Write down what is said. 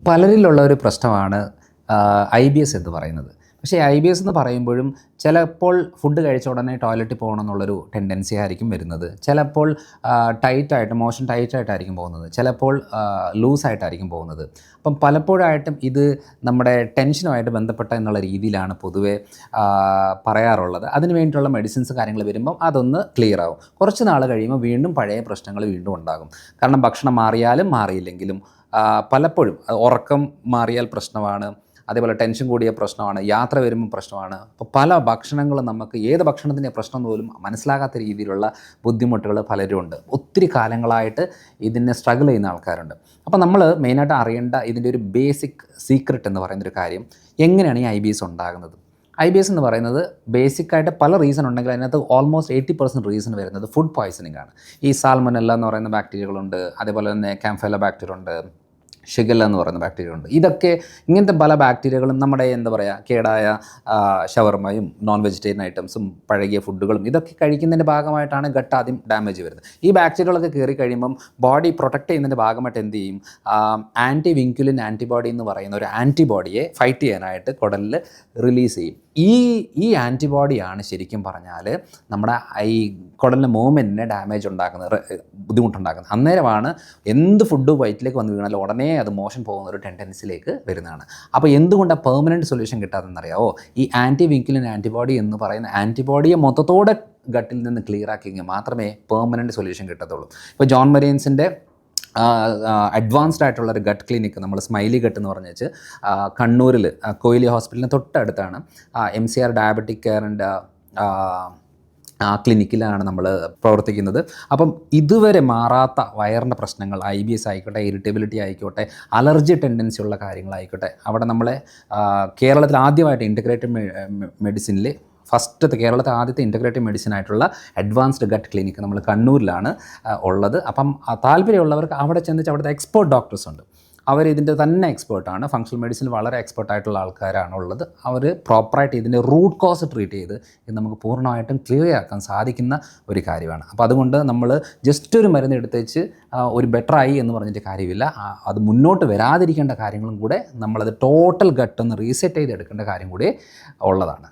പലരിലുള്ള ഒരു പ്രശ്നമാണ് IBS എന്ന് പറയുന്നത്. പക്ഷേ IBS എന്ന് പറയുമ്പോഴും ചിലപ്പോൾ ഫുഡ് കഴിച്ച ഉടനെ ടോയ്ലറ്റിൽ പോകണം എന്നുള്ളൊരു ടെൻഡൻസി ആയിരിക്കും വരുന്നത്. ചിലപ്പോൾ മോഷൻ ടൈറ്റായിട്ടായിരിക്കും പോകുന്നത്. ചിലപ്പോൾ ലൂസായിട്ടായിരിക്കും പോകുന്നത്. അപ്പം പലപ്പോഴായിട്ടും ഇത് നമ്മുടെ ടെൻഷനുമായിട്ട് ബന്ധപ്പെട്ട എന്നുള്ള രീതിയിലാണ് പൊതുവേ പറയാറുള്ളത്. അതിന് വേണ്ടിയിട്ടുള്ള മെഡിസിൻസ് കാര്യങ്ങൾ വരുമ്പം അതൊന്ന് ക്ലിയർ ആവും. കുറച്ച് നാൾ കഴിയുമ്പോൾ വീണ്ടും പഴയ പ്രശ്നങ്ങൾ വീണ്ടും ഉണ്ടാകും. കാരണം ഭക്ഷണം മാറിയാലും മാറിയില്ലെങ്കിലും പലപ്പോഴും ഉറക്കം മാറിയാൽ പ്രശ്നമാണ്, അതേപോലെ ടെൻഷൻ കൂടിയ പ്രശ്നമാണ്, യാത്ര വരുമ്പോൾ പ്രശ്നമാണ്. അപ്പോൾ പല ഭക്ഷണങ്ങളും നമുക്ക് ഏത് ഭക്ഷണത്തിൻ്റെ പ്രശ്നം പോലും മനസ്സിലാകാത്ത രീതിയിലുള്ള ബുദ്ധിമുട്ടുകൾ പലരും ഉണ്ട്. ഒത്തിരി കാലങ്ങളായിട്ട് ഇതിനെ സ്ട്രഗിൾ ചെയ്യുന്ന ആൾക്കാരുണ്ട്. അപ്പോൾ നമ്മൾ മെയിനായിട്ട് അറിയേണ്ട ഇതിൻ്റെ ഒരു ബേസിക് സീക്രട്ട് എന്ന് പറയുന്നൊരു കാര്യം, എങ്ങനെയാണ് ഈ IBS ഉണ്ടാകുന്നത്. IBS എന്ന് പറയുന്നത് ബേസിക്കായിട്ട് പല റീസൺ ഉണ്ടെങ്കിൽ അതിനകത്ത് ഓൾമോസ്റ്റ് 80% റീസൺ വരുന്നത് ഫുഡ് പോയ്സണിങ് ആണ്. ഈ സാൽമനെല്ല എന്ന് പറയുന്ന ബാക്ടീരിയകളുണ്ട്, അതേപോലെ തന്നെ കാംഫെല ബാക്ടീരിയ ഉണ്ട്, ഷിഗല്ല എന്ന് പറയുന്ന ബാക്ടീരിയ ഉണ്ട്. ഇതൊക്കെ ഇങ്ങനത്തെ പല ബാക്ടീരിയകളും നമ്മുടെ കേടായ ഷവർമയും നോൺ വെജിറ്റേറിയൻ ഐറ്റംസും പഴകിയ ഫുഡുകളും ഇതൊക്കെ കഴിക്കുന്നതിൻ്റെ ഭാഗമായിട്ടാണ് ഗട്ട് ആദ്യം ഡാമേജ് വരുന്നത്. ഈ ബാക്ടീരിയകളൊക്കെ കയറി കഴിയുമ്പം ബോഡി പ്രൊട്ടക്റ്റ് ചെയ്യുന്നതിൻ്റെ ഭാഗമായിട്ട് എന്ത് ചെയ്യും, ആൻറ്റി വിൻക്യുലിൻ ആൻറ്റിബോഡി എന്ന് പറയുന്ന ഒരു ആൻറ്റിബോഡിയെ ഫൈറ്റ് ചെയ്യാനായിട്ട് കുടലിൽ റിലീസ് ചെയ്യും. ഈ ആൻറ്റിബോഡിയാണ് ശരിക്കും പറഞ്ഞാൽ നമ്മുടെ ഈ കുടലിൻ്റെ മൂവ്മെൻറ്റിനെ ഡാമേജ് ഉണ്ടാക്കുന്നത്, ബുദ്ധിമുട്ടുണ്ടാക്കുന്നത്. അന്നേരമാണ് എന്ത് ഫുഡ് വയറ്റിലേക്ക് വന്ന് വീണാൽ ഉടനെ അത് മോഷൻ പോകുന്ന ഒരു ടെൻഡൻസിയിലേക്ക് വരുന്നതാണ്. അപ്പോൾ എന്തുകൊണ്ടാണ് പെർമനൻറ്റ് സൊല്യൂഷൻ കിട്ടാതെന്നറിയാമോ? ഈ ആൻറ്റി വിൻക്യുലിൻ ആൻറ്റിബോഡി എന്ന് പറയുന്ന ആൻറ്റിബോഡിയെ മൊത്തത്തോടെ ഗട്ടിൽ നിന്ന് ക്ലിയർ ആക്കിയെങ്കിൽ മാത്രമേ പെർമനൻറ്റ് സൊല്യൂഷൻ കിട്ടത്തുള്ളൂ. ഇപ്പോൾ ജോൺ മരിയൻസിൻ്റെ അഡ്വാൻസ്ഡ് ആയിട്ടുള്ളൊരു ഗട്ട് ക്ലിനിക്ക്, നമ്മൾ സ്മൈലി ഗട്ട് എന്ന് പറഞ്ഞ് കണ്ണൂരിൽ കൊയിലി ഹോസ്പിറ്റലിന് തൊട്ടടുത്താണ് MCR ഡയബറ്റിക് കെയറിൻ്റെ ക്ലിനിക്കിലാണ് നമ്മൾ പ്രവർത്തിക്കുന്നത്. അപ്പം ഇതുവരെ മാറാത്ത വയറിൻ്റെ പ്രശ്നങ്ങൾ, IBS ആയിക്കോട്ടെ, ഇറിറ്റബിലിറ്റി ആയിക്കോട്ടെ, അലർജി ടെൻഡൻസി ഉള്ള കാര്യങ്ങളായിക്കോട്ടെ, അവിടെ നമ്മളെ കേരളത്തിൽ ആദ്യമായിട്ട് ഇൻ്റഗ്രേറ്റഡ് മെഡിസിനിൽ കേരളത്തെ ആദ്യത്തെ ഇൻ്റഗ്രേറ്റീവ് മെഡിസിൻ ആയിട്ടുള്ള അഡ്വാൻസ്ഡ് ഗട്ട് ക്ലിനിക്ക് നമ്മൾ കണ്ണൂരിലാണ് ഉള്ളത്. അപ്പം താല്പര്യമുള്ളവർക്ക് അവിടെ ചെന്നിട്ട് അവിടുത്തെ എക്സ്പേർട്ട് ഡോക്ടേഴ്സ് ഉണ്ട്. അവർ ഇതിൻ്റെ തന്നെ എക്സ്പേർട്ടാണ്, ഫങ്ഷണൽ മെഡിസിനിൽ വളരെ എക്സ്പേർട്ടായിട്ടുള്ള ആൾക്കാരാണ് ഉള്ളത്. അവർ പ്രോപ്പറായിട്ട് ഇതിൻ്റെ റൂട്ട് കോസ് ട്രീറ്റ് ചെയ്ത് ഇത് നമുക്ക് പൂർണ്ണമായിട്ടും ക്ലിയർ ആക്കാൻ സാധിക്കുന്ന ഒരു കാര്യമാണ്. അപ്പോൾ അതുകൊണ്ട് നമ്മൾ ജസ്റ്റ് ഒരു മരുന്ന് എടുത്തേച്ച് ഒരു ബെറ്ററായി എന്ന് പറഞ്ഞിട്ട് കാര്യമില്ല. അത് മുന്നോട്ട് വരാതിരിക്കേണ്ട കാര്യങ്ങളും കൂടെ നമ്മളത് ടോട്ടൽ ഗട്ടൊന്ന് റീസെറ്റ് ചെയ്തെടുക്കേണ്ട കാര്യം കൂടെ ഉള്ളതാണ്.